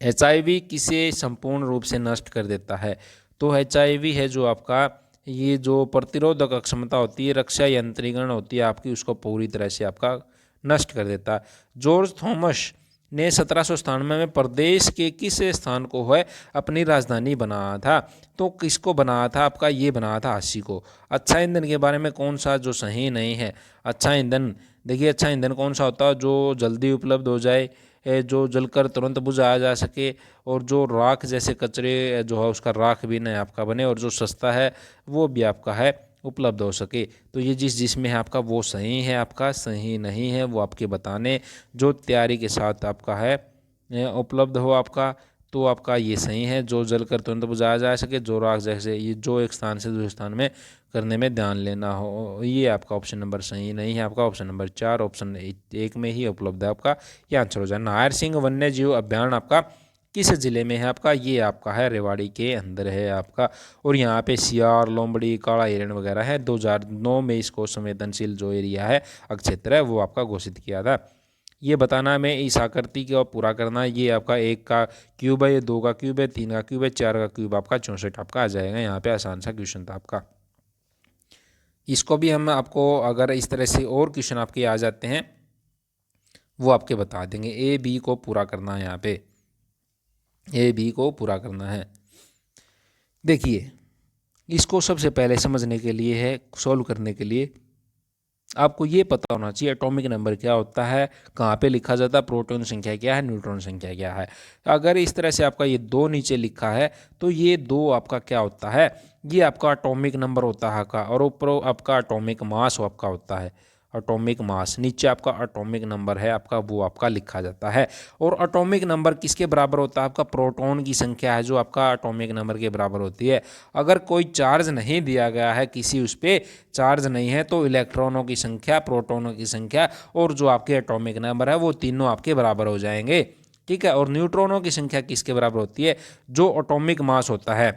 HIV किसे संपूर्ण रूप से नष्ट कर देता है, तो HIV है जो आपका ये जो प्रतिरोधक क्षमता होती है, रक्षा यंत्रीकरण होती है आपकी, उसको पूरी तरह से आपका नष्ट कर देता है। जॉर्ज थॉमस ने 1797 में प्रदेश के किस स्थान को है अपनी राजधानी बनाया था, तो किसको बनाया था आपका, ये बनाया था हांसी को। अच्छा ईंधन के बारे में कौन सा जो सही नहीं है, अच्छा ईंधन, देखिए अच्छा ईंधन कौन सा होता है, जो जल्दी उपलब्ध हो जाए, जो जलकर तुरंत बुझाया जा सके, और जो राख जैसे कचरे जो है उसका राख भी नहीं आपका बने, और जो सस्ता है वो भी आपका है उपलब्ध हो सके। तो ये जिसमें है आपका वो सही है, आपका सही नहीं है वो आपके बताने, जो तैयारी के साथ आपका है उपलब्ध हो आपका, तो आपका ये सही है। जो जलकर तुरंत बुझाया जा सके, जो राख जैसे ये जो एक स्थान से दूसरे स्थान में करने में ध्यान लेना हो, ये आपका ऑप्शन नंबर सही नहीं है। आपका ऑप्शन नंबर 4 ऑप्शन 1 में ही उपलब्ध है आपका, ये आंसर हो जाए। नाहर सिंह वन्य जीव अभ्यारण्य आपका किस जिले में है आपका, ये आपका है रेवाड़ी के अंदर है आपका। और यहाँ पे सियार, लोमड़ी, काला हिरण वगैरह है। 2009 में इसको संवेदनशील जो एरिया है, क्षेत्र है, वो आपका घोषित किया था। ये बताना में इस आकृति को पूरा करना, ये आपका 1 का क्यूब है, ये 2 का क्यूब है, 3 का क्यूब है, 4 का क्यूब आपका 64 आपका आ जाएगा। यहाँ पे आसान सा क्वेश्चन था आपका। इसको भी हम आपको अगर इस तरह से और क्वेश्चन आपके आ जाते हैं वो आपके बता देंगे। ए बी को पूरा करना है, यहाँ पे ए बी को पूरा करना है। देखिए इसको सबसे पहले समझने के लिए है, सॉल्व करने के लिए आपको ये पता होना चाहिए एटॉमिक नंबर क्या होता है, कहाँ पे लिखा जाता है, प्रोटॉन संख्या क्या है, न्यूट्रॉन संख्या क्या है। अगर इस तरह से आपका ये 2 नीचे लिखा है तो ये 2 आपका क्या होता है, ये आपका एटॉमिक नंबर होता है का, और ऊपर आपका एटॉमिक मास आपका होता है। एटॉमिक मास नीचे आपका एटॉमिक नंबर है आपका, वो आपका लिखा जाता है। और एटॉमिक नंबर किसके बराबर होता है, आपका प्रोटॉन की संख्या है जो आपका एटॉमिक नंबर के बराबर होती है। अगर कोई चार्ज नहीं दिया गया है, किसी उस पर चार्ज नहीं है, तो इलेक्ट्रॉनों की संख्या, प्रोटॉनों की संख्या और जो आपके एटॉमिक नंबर है वो तीनों आपके बराबर हो जाएंगे। ठीक है। और न्यूट्रॉनों की संख्या किसके बराबर होती है, जो एटॉमिक मास होता है,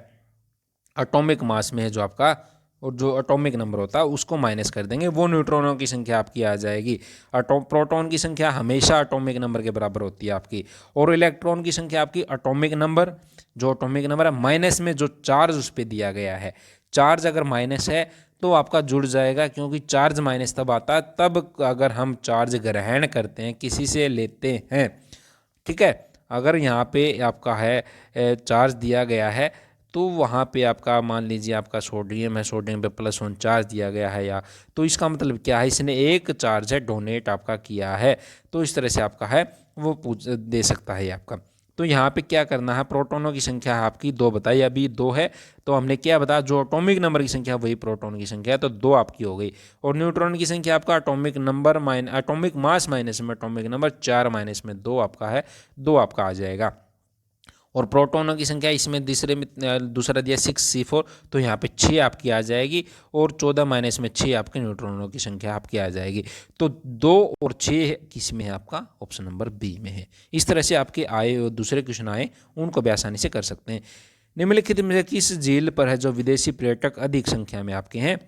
एटॉमिक मास में है जो आपका, और जो एटॉमिक नंबर होता है उसको माइनस कर देंगे, वो न्यूट्रॉनों की संख्या आपकी आ जाएगी। प्रोटॉन की संख्या हमेशा एटॉमिक नंबर के बराबर होती है आपकी, और इलेक्ट्रॉन की संख्या आपकी एटॉमिक नंबर, जो एटॉमिक नंबर है माइनस में जो चार्ज उस पर दिया गया है। चार्ज अगर माइनस है तो आपका जुड़ जाएगा, क्योंकि चार्ज माइनस तब आता है तब अगर हम चार्ज ग्रहण करते हैं, किसी से लेते हैं। ठीक है। अगर यहाँ पे आपका है चार्ज दिया गया है तो वहाँ पे आपका मान लीजिए आपका सोडियम है, सोडियम पे +1 चार्ज दिया गया है, या तो इसका मतलब क्या है, इसने एक चार्ज है डोनेट आपका किया है, तो इस तरह से आपका है वो दे सकता है आपका। तो यहाँ पे क्या करना है, प्रोटॉनों की संख्या आपकी 2 बताई, अभी 2 है, तो हमने क्या बताया, जो एटॉमिक नंबर की संख्या वही प्रोटॉन की संख्या है, तो 2 आपकी हो गई। और न्यूट्रॉन की संख्या आपका atomic number atomic mass minus में एटॉमिक नंबर, 4 माइनस में 2 आपका है, 2 आपका आ जाएगा। और प्रोटॉनों की संख्या इसमें दूसरा दिया 6C4, तो यहाँ पे 6 आपकी आ जाएगी, और 14 माइनस में 6 आपके न्यूट्रॉनों की संख्या आपकी आ जाएगी। तो 2 और 6 किस में है, आपका ऑप्शन नंबर बी में है। इस तरह से आपके आए दूसरे क्वेश्चन आए उनको भी आसानी से कर सकते हैं। निम्नलिखित में किस झील पर है जो विदेशी पर्यटक अधिक संख्या में आपके हैं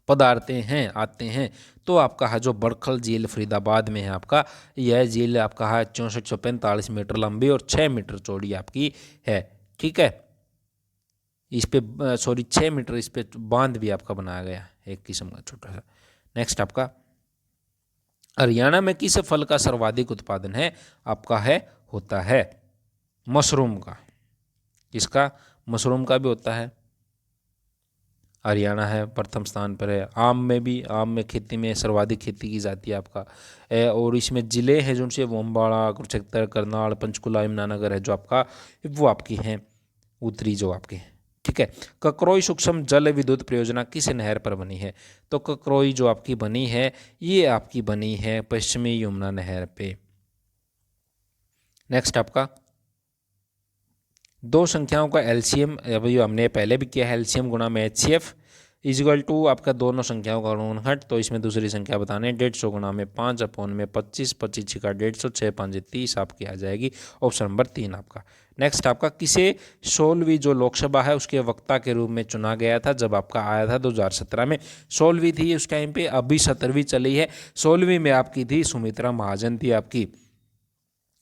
पधारते हैं, आते हैं, तो आपका है जो बड़खल झील फरीदाबाद में है आपका। यह झील आपका है 6445 मीटर लंबी और 6 मीटर चौड़ी आपकी है। ठीक है। इस पे 6 मीटर इस पे बांध भी आपका बनाया गया एक किस्म का छोटा सा। नेक्स्ट आपका हरियाणा में किस फल का सर्वाधिक उत्पादन है आपका है, होता है मशरूम का। किसका, मशरूम का भी होता है। हरियाणा है प्रथम स्थान पर है। आम में भी, आम में खेती में सर्वाधिक खेती की जाती है आपका। और इसमें ज़िले हैं जो उनसे अम्बाला, कुरुक्षेत्र, करनाल, पंचकुला, यमुनानगर है जो आपका, वो आपकी हैं उत्तरी जो आपके हैं। ठीक है। ककरोई सूक्ष्म जल विद्युत परियोजना किस नहर पर बनी है, तो ककरोई जो आपकी बनी है ये आपकी बनी है पश्चिमी यमुना नहर पे। नेक्स्ट आपका 2 संख्याओं का एलसीएम, अभी हमने पहले भी किया है, एलसीएम गुणा में HCF इजिकल टू आपका दोनों संख्याओं का गुणनखंड। तो इसमें दूसरी संख्या बताने 150 गुणा में 5 अपॉन में 25, 25 का 150, 6 5 30 आपकी आ जाएगी। ऑप्शन नंबर 3 आपका। नेक्स्ट आपका किसे 16वीं जो लोकसभा है उसके वक्ता के रूप में चुना गया था जब आपका आया था 2017 में। 16वीं थी उस टाइम पे, अभी 17वीं चली है। 16वीं में आपकी थी सुमित्रा महाजन थी आपकी,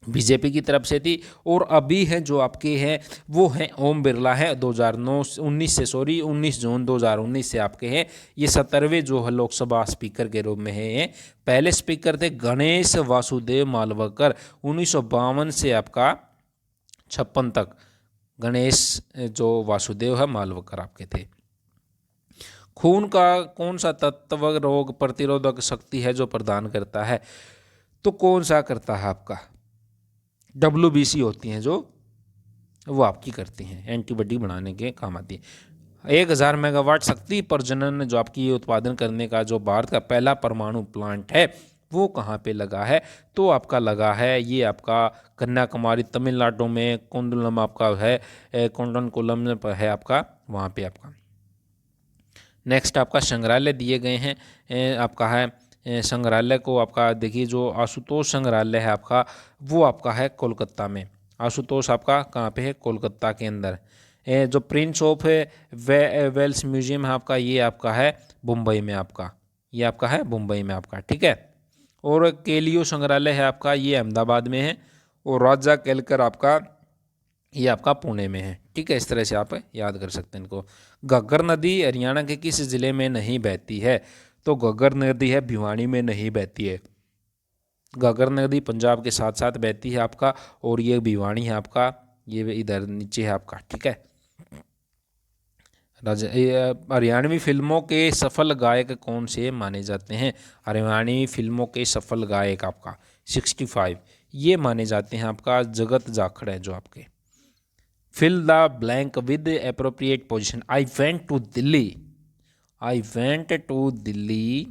बीजेपी की तरफ से थी। और अभी है जो आपके हैं वो हैं ओम बिरला है, 19 जून 2019 से आपके हैं ये 17वें जो है लोकसभा स्पीकर के रूप में है। पहले स्पीकर थे गणेश वासुदेव मालवकर, 1952 से आपका 56 तक गणेश जो वासुदेव है मालवकर आपके थे। खून का कौन सा तत्व रोग प्रतिरोधक शक्ति है जो प्रदान करता है, तो कौन सा करता है आपका, WBC होती हैं जो वो आपकी करती हैं, एंटीबॉडी बनाने के काम आती है। 1000 मेगावाट शक्ति प्रजनन जो आपकी उत्पादन करने का जो भारत का पहला परमाणु प्लांट है वो कहाँ पे लगा है? तो आपका लगा है ये आपका कन्याकुमारी तमिलनाडु में, कोंडलम आपका है, कोंडनकुलम पर है आपका, वहाँ पे आपका। नेक्स्ट आपका संग्रहालय दिए गए हैं, आपका है संग्रहालय को आपका देखिए, जो आशुतोष संग्रहालय है आपका, वो आपका है कोलकाता में। आशुतोष आपका कहाँ पे है? कोलकाता के अंदर। जो प्रिंस ऑफ वेल्स म्यूजियम है आपका, ये आपका है मुंबई में आपका, ये आपका है मुंबई में आपका, ठीक है। और केलियो संग्रहालय है आपका, ये अहमदाबाद में है। और राजा केलकर आपका, ये आपका पुणे में है, ठीक है। इस तरह से आप याद कर सकते हैं इनको। घग्गर नदी हरियाणा के किस ज़िले में नहीं बहती है? तो घग्गर नदी है भिवानी में नहीं बहती है। घग्गर नदी पंजाब के साथ साथ बहती है आपका, और ये भिवानी है आपका, ये इधर नीचे है आपका, ठीक है। हरियाणवी फिल्मों के सफल गायक कौन से माने जाते हैं? हरियाणवी फिल्मों के सफल गायक आपका 65 ये माने जाते हैं आपका जगत जाखड़ है जो आपके। Fill the blank with appropriate position. I went to Delhi, I went to Delhi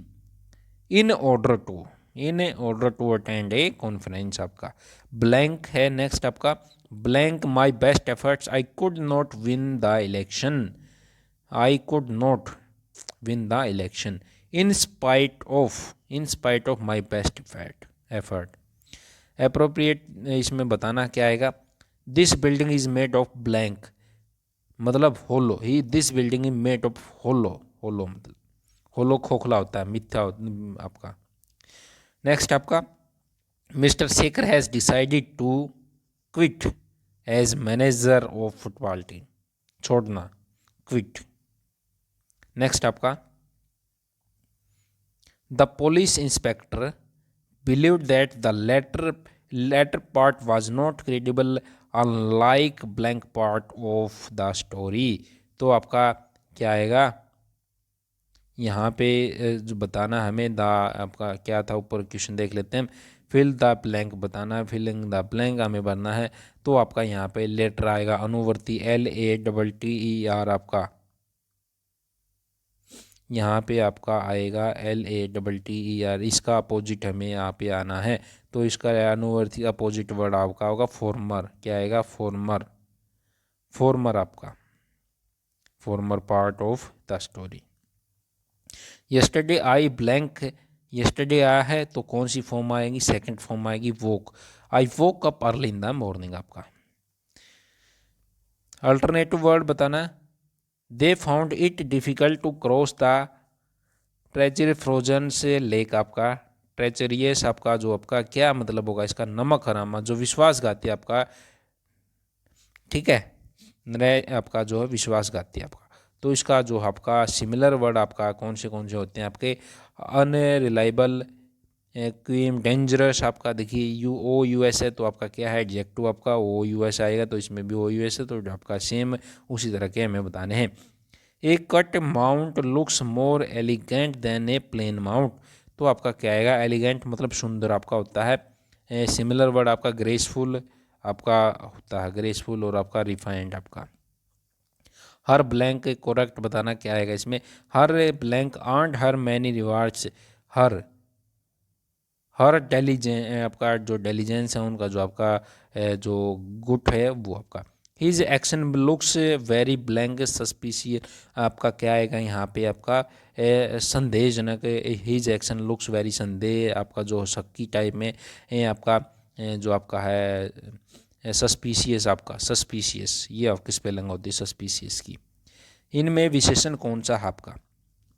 in order to attend a conference आपका। ब्लैंक है नेक्स्ट आपका, blank my best efforts, I could not win the election, I could not win the election in spite of my best effort. Appropriate इसमें बताना क्या आएगा? This building is made of blank, मतलब hollow ही, this building is made of hollow, hollow मतलब hollow खोखला होता है, मिथ्या आपका। नेक्स्ट आपका, mister Shekhar has decided to quit as manager of football team, छोड़ना, क्विट। नेक्स्ट आपका, the police inspector believed that the latter part was not credible unlike blank part of the story। तो आपका क्या आएगा यहाँ पे? जो बताना हमें द आपका क्या था, ऊपर क्वेश्चन देख लेते हैं। फिल द ब्लैंक बताना है, फिलिंग द ब्लैंक हमें भरना है। तो आपका यहाँ पे लेटर आएगा अनुवर्ती, LATTER आपका, यहाँ पे आपका आएगा LATTER, इसका अपोजिट हमें यहाँ पे आना है। तो इसका अनुवर्ती अपोजिट वर्ड आपका होगा फॉर्मर, क्या आएगा? फॉर्मर, फॉर्मर आपका, former part of the story. Yesterday I blank, yesterday आया है तो कौन सी फॉर्म आएगी? सेकंड फॉर्म आएगी woke, I woke up early in the morning आपका। अल्टरनेटिव वर्ड बताना, they found it difficult to cross the treasure frozen से लेक आपका। ट्रेचरियस आपका जो आपका क्या मतलब होगा इसका? नमक हरामा, जो विश्वासघाती आपका, ठीक है। आपका जो है विश्वासघाती आपका। तो इसका जो आपका सिमिलर वर्ड आपका कौन से होते हैं आपके? अनरिलायबल, क्वीम, डेंजरस आपका। देखिए OUS है तो आपका क्या है? एडजेक्टिव आपका OUS आएगा, तो इसमें भी OUS है, तो आपका सेम उसी तरह के हमें बताने हैं। A cut mount looks more elegant than a plain mount. तो आपका क्या आएगा? एलिगेंट मतलब सुंदर आपका होता है। सिमिलर वर्ड आपका ग्रेसफुल आपका होता है, ग्रेसफुल, और आपका रिफाइंड आपका। हर ब्लैंक करेक्ट बताना क्या आएगा इसमें? हर ब्लैंक आंट हर मैनी रिवार्ड्स, हर डेलीजेंस आपका, जो डेलीजेंस है उनका, जो आपका जो गुट है वो आपका। His action looks very blank suspicious, आपका क्या आएगा यहाँ पे? आपका संदेहजनक, हिज एक्शन लुक्स वेरी, संदेह आपका जो शक्की टाइप में आपका जो आपका है सस्पिशियस आपका, सस्पिशियस, ये आपकी स्पेलिंग होती है सस्पिशियस की। इनमें विशेषण कौन सा है आपका?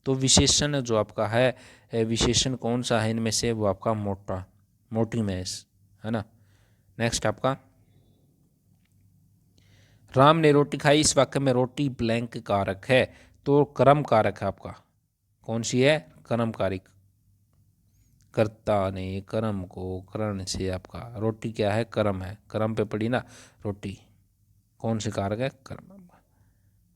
तो विशेषण जो आपका है, विशेषण कौन सा है इनमें से? वो आपका मोटा, मोटी मैस है ना। नेक्स्ट आपका, राम ने रोटी खाई, इस वाक्य में रोटी ब्लैंक कारक है, तो कर्म कारक है आपका। कौन सी है? कर्म कारक, कर्ता ने कर्म को करण से आपका, रोटी क्या है? कर्म है, कर्म पे पड़ी ना रोटी, कौन से कारक है? कर्म।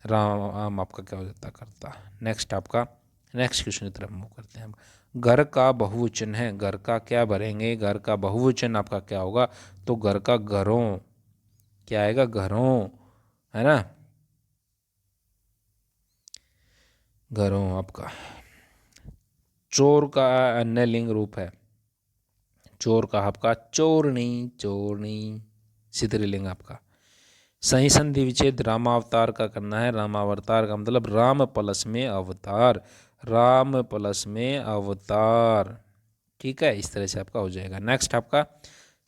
राम आपका क्या हो जाता है? कर्ता। नेक्स्ट आपका, नेक्स्ट क्वेश्चन की तरफ मूव करते हैं हम। घर का बहुवचन है, घर का क्या भरेंगे? घर का बहुवचन आपका क्या होगा? तो घर का घरों, क्या आएगा? घरों, है ना, घरों आपका। चोर का अन्य लिंग रूप है, चोर का आपका चोरनी, चोरनी स्त्रीलिंग आपका। सही संधि विच्छेद रामावतार का करना है। रामावतार का मतलब राम प्लस में अवतार, राम प्लस में अवतार। ठीक है, इस तरह से आपका हो जाएगा। नेक्स्ट आपका,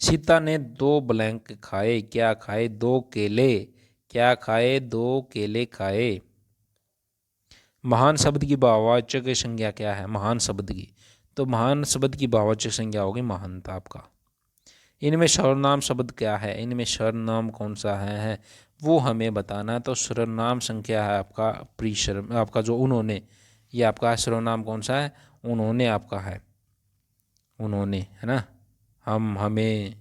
सीता ने 2 ब्लैंक खाए। क्या खाए? 2 केले। क्या खाए? 2 केले खाए। महान शब्द की भाववाचक संज्ञा क्या है? महान शब्द की, तो महान शब्द की भाववाचक संज्ञा होगी महानता आपका। इनमें सर्वनाम शब्द क्या है? इनमें सर्वनाम कौन सा है वो हमें बताना है। तो सर्वनाम संख्या है आपका प्रीसर्व, आपका जो उन्होंने, ये आपका सर्वनाम कौन सा है? उन्होंने आपका है, उन्होंने, है ना। हम, हमें।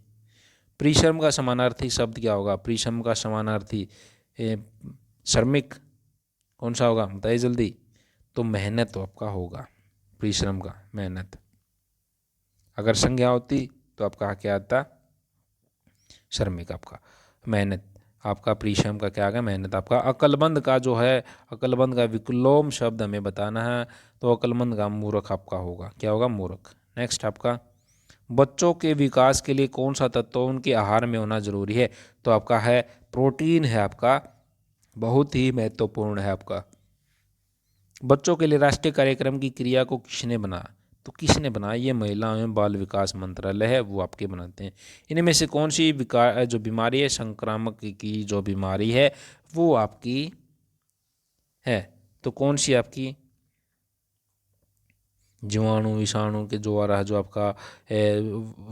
प्रीशर्म का समानार्थी शब्द क्या होगा? प्रीशर्म का समानार्थी श्रमिक कौन सा होगा? बताइए जल्दी। तो मेहनत तो आपका होगा प्रीश्रम का, मेहनत। अगर संज्ञा होती तो आपका क्या आता? श्रमिक आपका, मेहनत। आपका प्रीश्रम का क्या आ गया? मेहनत आपका। अकलमंद का जो है, अकलमंद का विकलोम शब्द हमें बताना है। तो अकलमंद का मूर्ख आपका होगा। क्या होगा? मूर्ख। नेक्स्ट आपका, बच्चों के विकास के लिए कौन सा तत्व उनके आहार में होना जरूरी है? तो आपका है प्रोटीन है आपका, बहुत ही महत्वपूर्ण है आपका। बच्चों के लिए राष्ट्रीय कार्यक्रम की क्रिया को किसने बनाया? तो किसने बनाया? ये महिला एवं बाल विकास मंत्रालय है, वो आपके बनाते हैं। इनमें से कौन सी जो बीमारी है, संक्रामक की जो बीमारी है वो आपकी है? तो कौन सी आपकी? जीवाणु विषाणु के द्वारा, जो आपका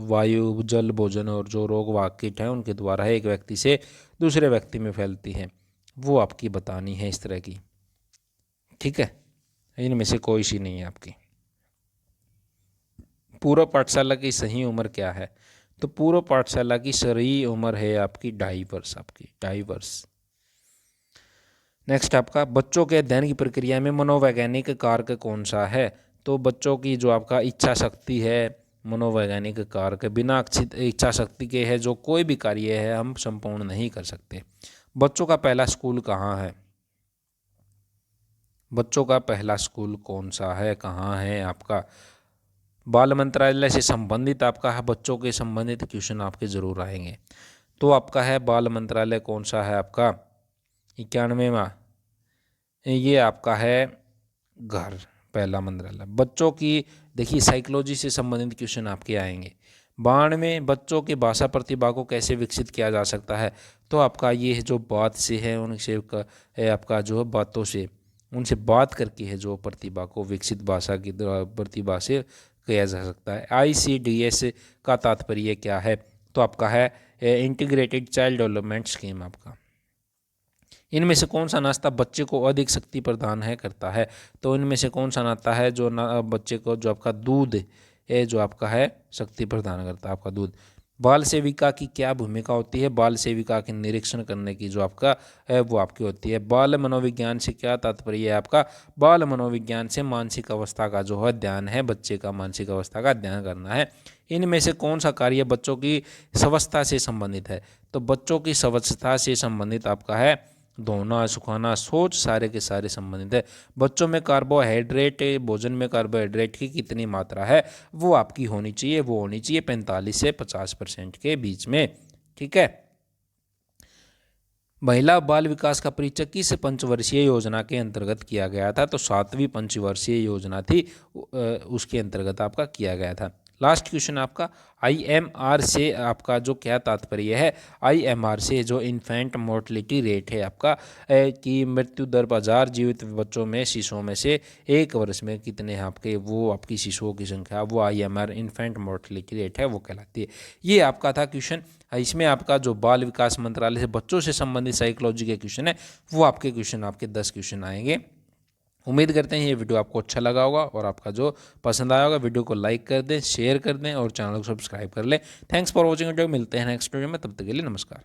वायु, जल, भोजन और जो रोग वाहक कीट हैं उनके द्वारा एक व्यक्ति से दूसरे व्यक्ति में फैलती है, वो आपकी बतानी है इस तरह की। ठीक है, इनमें से कोई सी नहीं है आपकी। पूर्व पाठशाला की सही उम्र क्या है? तो पूर्व पाठशाला की सही उम्र है आपकी 2.5 वर्ष, आपकी 2.5 वर्ष। नेक्स्ट आपका, बच्चों के अध्ययन की प्रक्रिया में मनोवैज्ञानिक कारक कौन सा है? तो बच्चों की जो आपका इच्छा शक्ति है, मनोवैज्ञानिक कारक। बिना इच्छा शक्ति के है जो कोई भी कार्य है हम संपूर्ण नहीं कर सकते। बच्चों का पहला स्कूल कहाँ है? बच्चों का पहला स्कूल कौन सा है, कहाँ है आपका? बाल मंत्रालय से संबंधित आपका है, बच्चों के संबंधित क्वेश्चन आपके जरूर आएंगे। तो आपका है बाल मंत्रालय कौन सा है आपका? 91वां, ये आपका है घर, पहला मंत्रालय। बच्चों की देखिए साइकोलॉजी से संबंधित क्वेश्चन आपके आएंगे। 92 बच्चों की भाषा प्रतिभा को कैसे विकसित किया जा सकता है? तो आपका ये जो बात से है, उनसे आपका जो बातों से, उनसे बात करके है जो प्रतिभा को विकसित भाषा की प्रतिभा से किया जा सकता है। ICDS का तात्पर्य क्या है? तो आपका है इंटीग्रेटेड चाइल्ड डेवलपमेंट स्कीम आपका। इनमें से कौन सा नाश्ता बच्चे को अधिक शक्ति प्रदान है करता है? तो इनमें से कौन सा नाश्ता है जो बच्चे को, जो आपका दूध है, जो आपका है शक्ति प्रदान करता है, आपका दूध। बाल सेविका की क्या भूमिका होती है? बाल सेविका के निरीक्षण करने की जो आपका है वो आपकी होती है। बाल मनोविज्ञान से क्या तात्पर्य है आपका? बाल मनोविज्ञान से मानसिक अवस्था का जो है ध्यान है, बच्चे का मानसिक अवस्था का ध्यान करना है। इनमें से कौन सा कार्य बच्चों की स्वच्छता से संबंधित है? तो बच्चों की स्वच्छता से संबंधित आपका है धोना, सुखाना, शौच सारे के सारे संबंधित है। बच्चों में कार्बोहाइड्रेट, भोजन में कार्बोहाइड्रेट की कितनी मात्रा है वो आपकी होनी चाहिए? वो होनी चाहिए 45 से 50% के बीच में। ठीक है। महिला बाल विकास का परिचय किस पंचवर्षीय योजना के अंतर्गत किया गया था? तो 7वीं पंचवर्षीय योजना थी, उसके अंतर्गत आपका किया गया था। लास्ट क्वेश्चन आपका, IMR से आपका जो क्या तात्पर्य है? IMR से जो इन्फेंट मोर्टलिटी रेट है आपका कि मृत्यु दर 1000 जीवित बच्चों में, शिशुओं में से 1 वर्ष में कितने हैं आपके, वो आपकी शिशुओं की संख्या, वो IMR इन्फेंट मोर्टलिटी रेट है, वो कहलाती है। ये आपका था क्वेश्चन। इसमें आपका जो बाल विकास मंत्रालय से बच्चों से संबंधित साइकोलॉजी के क्वेश्चन है वो आपके क्वेश्चन, आपके 10 क्वेश्चन आएंगे। उम्मीद करते हैं ये वीडियो आपको अच्छा लगा होगा और आपका जो पसंद आया होगा वीडियो को लाइक कर दें, शेयर कर दें और चैनल को सब्सक्राइब कर लें। Thanks for watching video. मिलते हैं नेक्स्ट वीडियो में, तब तक के लिए नमस्कार।